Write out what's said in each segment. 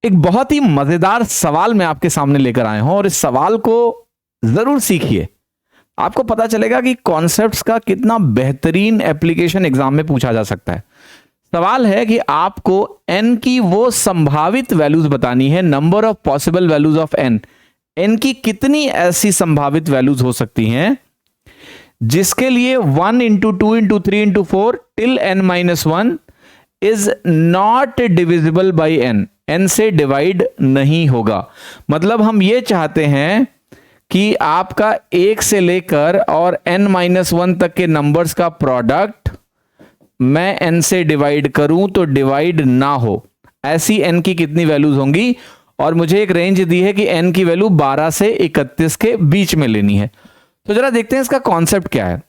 एक बहुत ही मजेदार सवाल मैं आपके सामने लेकर आया हूं और इस सवाल को जरूर सीखिए। आपको पता चलेगा कि कॉन्सेप्ट्स का कितना बेहतरीन एप्लीकेशन एग्जाम में पूछा जा सकता है। सवाल है कि आपको n की वो संभावित वैल्यूज बतानी है, number of possible values of n। n की कितनी ऐसी संभावित वैल्यूज हो सकती हैं जिसके लिए 1 into 2 into 3 into 4 till n-1 is not divisible by n से डिवाइड नहीं होगा। मतलब हम ये चाहते हैं कि आपका 1 से लेकर और n-1 तक के नंबर्स का प्रोडक्ट मैं n से डिवाइड करूं तो डिवाइड ना हो। ऐसी n की कितनी वैल्यूज होंगी, और मुझे एक रेंज दी है कि n की वैल्यू 12 से 31 के बीच में लेनी है। तो जरा देखते हैं इसका कॉन्सेप्ट क्या है।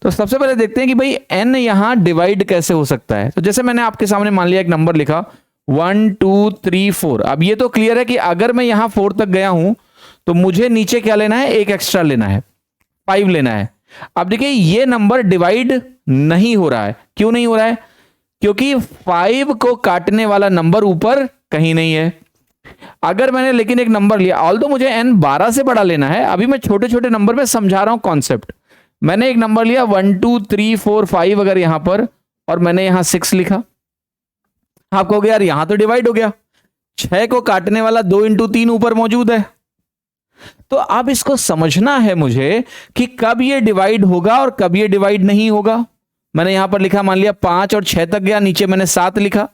तो सबसे पहले देखते हैं कि भाई n यहां डिवाइड कैसे हो सकता है। तो जैसे मैंने आपके सामने मान लिया एक नंबर लिखा 1 2 3 4। अब ये तो क्लियर है कि अगर मैं यहां 4 तक गया हूं तो मुझे नीचे क्या लेना है, एक एक्स्ट्रा लेना है, 5 लेना है। अब देखिए ये नंबर डिवाइड नहीं हो रहा है। क्यों नहीं हो रहा है? क्योंकि 5 को काटने वाला नंबर ऊपर कहीं नहीं है। अगर मैंने लेकिन एक नंबर लिया, ऑल्दो मुझे n 12 से बड़ा लेना है, अभी मैं छोटे छोटे नंबर में समझा रहा हूं कॉन्सेप्ट। मैंने एक नंबर लिया 1 2 3 4 5 अगर यहां पर, और मैंने यहां 6 लिखा। आप कहोगे यार यहां तो डिवाइड हो गया, 6 को काटने वाला 2 इंटू 3 ऊपर मौजूद है। तो अब इसको समझना है मुझे कि कब ये डिवाइड होगा और कब ये डिवाइड नहीं होगा। मैंने यहां पर लिखा, मान लिया 5 और 6 तक गया, नीचे मैंने 7 लिखा।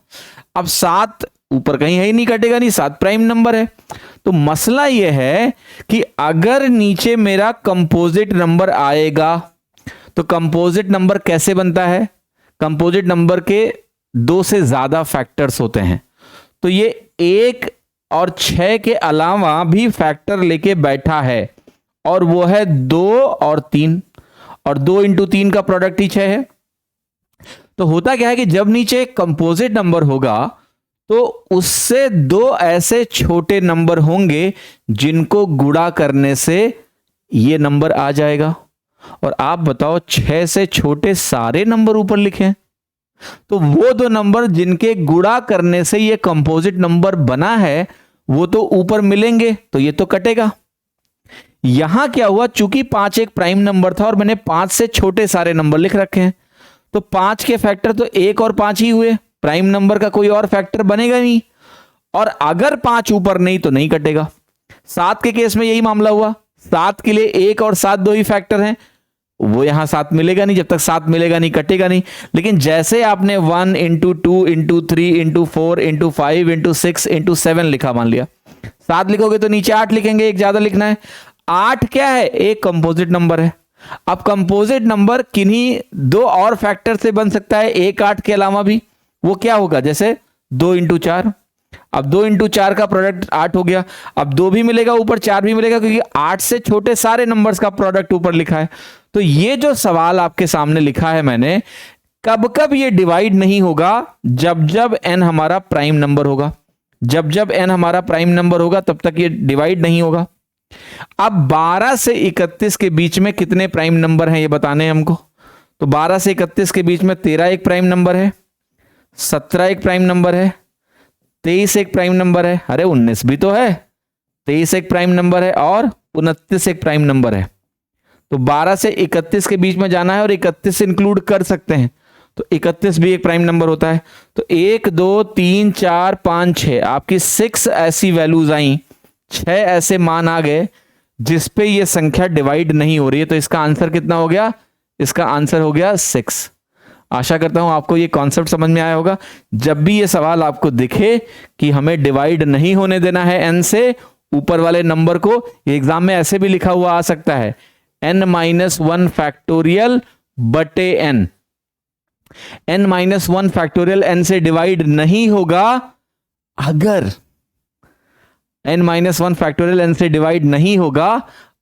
अब 7 ऊपर कहीं है ही नहीं, कटेगा नहीं, 7 प्राइम नंबर है। तो मसला यह है कि अगर नीचे मेरा कंपोजिट नंबर आएगा तो कंपोजिट नंबर कैसे बनता है? कंपोजिट नंबर के 2 से ज्यादा फैक्टर्स होते हैं। तो ये 1 और 6 के अलावा भी फैक्टर लेके बैठा है, और वो है 2 और 3, और 2 इंटू 3 का प्रोडक्ट ही 6 है। तो होता क्या है कि जब नीचे कंपोजिट नंबर होगा तो उससे 2 ऐसे छोटे नंबर होंगे जिनको गुणा करने से ये नंबर आ जाएगा। और आप बताओ 6 से छोटे सारे नंबर ऊपर लिखे, तो वो 2 नंबर जिनके गुणा करने से ये कंपोजिट नंबर बना है वो तो ऊपर मिलेंगे, तो ये तो कटेगा। यहां क्या हुआ, चूंकि 5 एक प्राइम नंबर था और मैंने 5 से छोटे सारे नंबर लिख रखे हैं, तो 5 के फैक्टर तो 1 और 5 ही हुए, प्राइम नंबर का कोई और फैक्टर बनेगा नहीं। और अगर 5 ऊपर नहीं तो नहीं कटेगा। 7 के केस में यही मामला हुआ, 7 के लिए 1 और 7 दो ही फैक्टर हैं, वो यहां 7 मिलेगा नहीं, जब तक 7 मिलेगा नहीं कटेगा नहीं। लेकिन जैसे आपने 1 into 2 into 3 into 4 into 5 into 6 into 7 लिखा, मान लिया 7 लिखोगे तो नीचे 8 लिखेंगे, एक ज्यादा लिखना है। 8 क्या है? एक कंपोजिट नंबर है। अब कंपोजिट नंबर किन्हीं 2 और फैक्टर से बन सकता है, 1 8 के अलावा भी। वो क्या होगा? जैसे 2 इंटू 4। अब 2 इंटू 4 का प्रोडक्ट 8 हो गया। अब 2 भी मिलेगा ऊपर, 4 भी मिलेगा, क्योंकि 8 से छोटे सारे नंबर्स का प्रोडक्ट ऊपर लिखा है। तो ये जो सवाल आपके सामने लिखा है मैंने, कब कब ये डिवाइड नहीं होगा? जब जब n हमारा प्राइम नंबर होगा। जब जब n हमारा प्राइम नंबर होगा तब तक ये डिवाइड नहीं होगा। अब 12 से 31 के बीच में कितने प्राइम नंबर हैं ये बताने हैं हमको। तो 12 से 31 के बीच में 13 एक प्राइम नंबर है, 17 एक प्राइम नंबर है, 23 एक प्राइम नंबर है, अरे 19 भी तो है, 23 एक प्राइम नंबर है, और 29 एक प्राइम नंबर है। तो 12 से 31 के बीच में जाना है और 31 इंक्लूड कर सकते हैं, तो 31 भी एक प्राइम नंबर होता है। तो 1 2 3 4 5 6 आपकी 6 ऐसी वैल्यूज आई, 6 ऐसे मान आ गए जिसपे ये संख्या डिवाइड नहीं हो रही है। तो इसका आंसर कितना हो गया? इसका आंसर हो गया 6। आशा करता हूं आपको ये कॉन्सेप्ट समझ में आया होगा। जब भी ये सवाल आपको दिखे कि हमें डिवाइड नहीं होने देना है n से, ऊपर वाले नंबर को, ये एग्जाम में ऐसे भी लिखा हुआ आ सकता है, n-1 फैक्टोरियल बटे n। n-1 फैक्टोरियल n से डिवाइड नहीं होगा अगर n-1 फैक्टोरियल n से डिवाइड नहीं होगा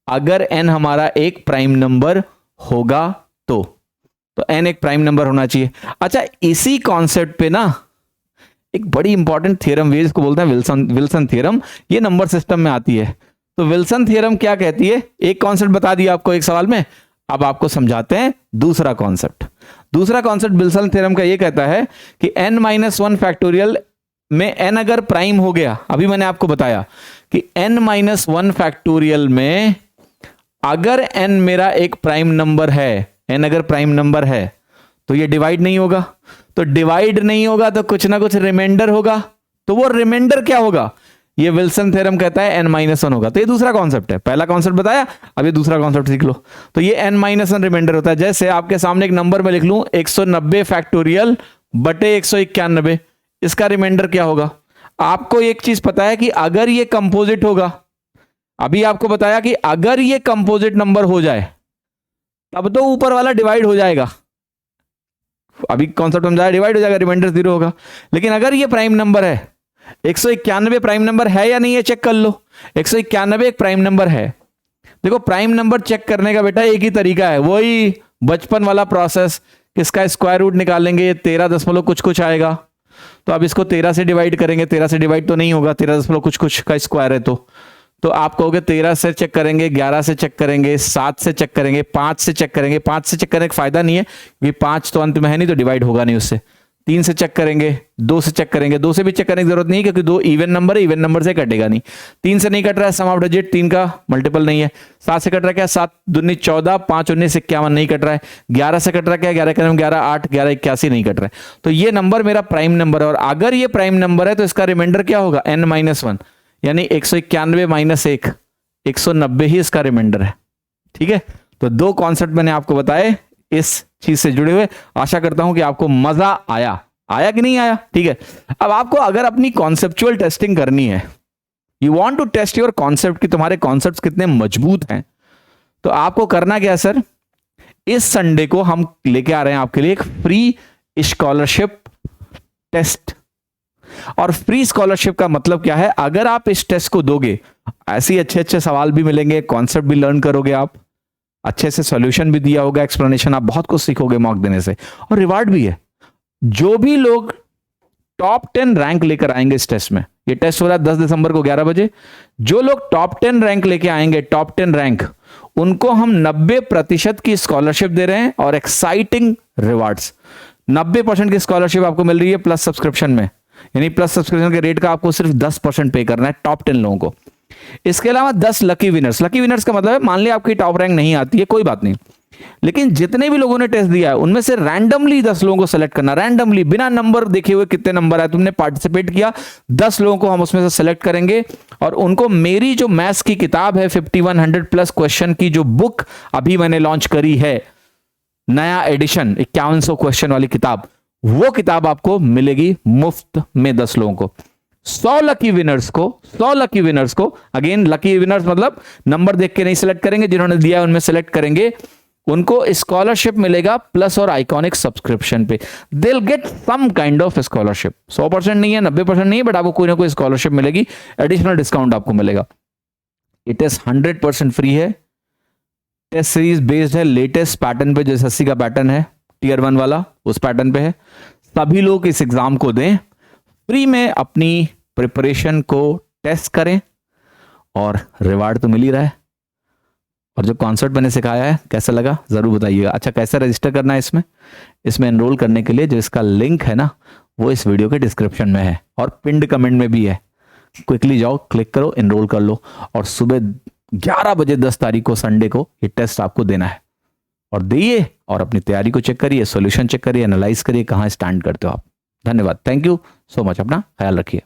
अगर n हमारा एक प्राइम नंबर होगा तो n एक प्राइम नंबर होना चाहिए। अच्छा, इसी कॉन्सेप्ट पे ना एक बड़ी इंपॉर्टेंट थ्योरम है, इसको बोलते हैं विल्सन थ्योरम। ये नंबर सिस्टम में आती है। तो विल्सन थ्योरम क्या कहती है? एक कॉन्सेप्ट बता दिया आपको एक सवाल में, अब आपको समझाते हैं दूसरा कॉन्सेप्ट। दूसरा कॉन्सेप्ट विल्सन थ्योरम का ये कहता है कि n-1 फैक्टोरियल में n अगर प्राइम हो गया, अभी मैंने आपको बताया कि n-1 फैक्टोरियल में अगर n मेरा एक प्राइम नंबर है, n अगर प्राइम नंबर है तो ये डिवाइड नहीं होगा, तो डिवाइड नहीं होगा तो कुछ ना कुछ रिमाइंडर होगा, तो वो रिमाइंडर क्या होगा, ये विल्सन थ्योरम कहता है n-1 होगा। तो ये दूसरा कॉन्सेप्ट है, पहला कॉन्सेप्ट बताया, अब ये दूसरा कॉन्सेप्ट सीख लो। तो ये n-1 रिमाइंडर होता है। जैसे आपके सामने एक नंबर में लिख लूं 190 फैक्टोरियल बटे 191, इसका रिमाइंडर क्या होगा। आपको एक चीज पता है कि अगर ये कंपोजिट होगा, अभी आपको बताया कि अगर ये कंपोजिट नंबर हो जाए तब तो ऊपर वाला डिवाइड हो जाएगा, अभी कॉन्सेप्ट समझाया, डिवाइड हो जाएगा, रिमाइंडर 0 होगा। लेकिन अगर ये प्राइम नंबर है, 191 प्राइम नंबर है या नहीं है, चेक कर लो। 191 एक प्राइम नंबर है। देखो प्राइम नंबर चेक करने का बेटा एक ही तरीका है, वही बचपन वाला प्रोसेस, किसका स्क्वायर रूट निकालेंगे, 13 दशमलव कुछ कुछ आएगा, तो अब इसको 13 से डिवाइड करेंगे, 13 से डिवाइड तो नहीं होगा, 13 दशमलव कुछ कुछ का स्क्वायर है, तो आप कहोगे 13 से चेक करेंगे, 11 से चेक करेंगे, 7 से चेक करेंगे, 5 से चेक करेंगे। 5 से चेक करने का फायदा नहीं है क्योंकि 5 तो अंत में है नहीं, तो डिवाइड होगा नहीं उससे। 3 से चेक करेंगे, 2 से चेक करेंगे, 2 से भी चेक करने की जरूरत नहीं क्योंकि 2 इवन नंबर है, इवन नंबर से कटेगा नहीं। 3 से नहीं कट रहा है, सम ऑफ डिजिट 3 का मल्टीपल नहीं है। 7 से कट रहा है क्या, 7 दूनी 14, 5 19 51 नहीं कट रहा है। 11 से कट रहा है क्या, 11 11 11 8 11 81 नहीं कट रहा है। तो ये नंबर मेरा प्राइम नंबर है, और अगर ये प्राइम नंबर है तो इसका रिमाइंडर क्या होगा, n-1, यानी 191 माइनस 1, 190 ही इसका रिमाइंडर है। ठीक है, तो दो कॉन्सेप्ट मैंने आपको बताए इस चीज से जुड़े हुए। आशा करता हूं कि आपको मजा आया कि नहीं आया। ठीक है, अब आपको अगर अपनी कॉन्सेप्चुअल टेस्टिंग करनी है, you want to test your concept कि तुम्हारे कॉन्सेप्ट्स कितने मजबूत हैं, तो आपको करना क्या है सर, इस संडे को हम लेके आ रहे हैं आपके लिए एक फ्री स्कॉलरशिप टेस्ट। और फ्री स्कॉलरशिप का मतलब क्या है, अगर आप इस टेस्ट को दोगे, ऐसे ही अच्छे अच्छे सवाल भी मिलेंगे, कॉन्सेप्ट भी लर्न करोगे, आप अच्छे से सॉल्यूशन भी दिया होगा, एक्सप्लेनेशन, आप बहुत कुछ सीखोगे मॉक देने से, और रिवार्ड भी है। जो भी लोग टॉप 10 रैंक लेकर आएंगे इस टेस्ट में, ये टेस्ट हो रहा है 10 दिसंबर को 11 बजे, जो लोग टॉप 10 रैंक लेके आएंगे, टॉप 10 रैंक, उनको हम 90% की स्कॉलरशिप दे रहे हैं और एक्साइटिंग रिवार्ड्स। 90% की स्कॉलरशिप आपको मिल रही है प्लस सब्सक्रिप्शन में, यानी प्लस सब्सक्रिप्शन के रेट का आपको सिर्फ 10% पे करना है टॉप 10 लोगों को। इसके अलावा 10 लकी विनर्स। लकी विनर्स का मतलब है, मान लिया आपकी टॉप रैंक नहीं आती है, कोई बात नहीं, लेकिन जितने भी लोगों ने टेस्ट दिया है उनमें से रैंडमली 10 लोगों को सेलेक्ट करना, रैंडमली, बिना नंबर देखे हुए कितने नंबर आए, तुमने पार्टिसिपेट किया, 10 लोगों को हम उसमें से सेलेक्ट करेंगे और उनको मेरी जो मैथ्स की किताब है 5100 प्लस क्वेश्चन की जो बुक अभी मैंने लॉन्च करी है, नया एडिशन 5100 क्वेश्चन वाली किताब, वो किताब आपको मिलेगी मुफ्त में 10 लोगों को। 100 लकी विनर्स को, अगेन लकी विनर्स मतलब नंबर देख के नहीं सिलेक्ट करेंगे, जिन्होंने दिया है उनमें सिलेक्ट करेंगे, उनको स्कॉलरशिप मिलेगा प्लस और आइकॉनिक सब्सक्रिप्शन पे। They will get some kind of scholarship, 100% नहीं है, 90% नहीं है, बट आपको कोई ना कोई स्कॉलरशिप मिलेगी, एडिशनल डिस्काउंट आपको मिलेगा। ये टेस्ट 100% फ्री है, टेस्ट सीरीज बेस्ड है लेटेस्ट पैटर्न पे, जो एसएससी का पैटर्न है टियर 1 वाला, उस पैटर्न पे है। सभी लोग इस एग्जाम को दें, फ्री में अपनी प्रिपरेशन को टेस्ट करें, और रिवार्ड तो मिल ही रहा है। और जो कॉन्सेप्ट मैंने सिखाया है कैसा लगा जरूर बताइएगा। अच्छा, कैसे रजिस्टर करना है इसमें एनरोल करने के लिए, जो इसका लिंक है ना, वो इस वीडियो के डिस्क्रिप्शन में है और पिंड कमेंट में भी है। क्विकली जाओ, क्लिक करो, एनरोल कर लो, और सुबह 11 बजे 10 तारीख को संडे को ये टेस्ट आपको देना है, और दिए और अपनी तैयारी को चेक करिए, सॉल्यूशन चेक करिए, एनालाइज करिए, कहाँ स्टैंड करते हो आप। धन्यवाद, थैंक यू सो मच, अपना ख्याल रखिए।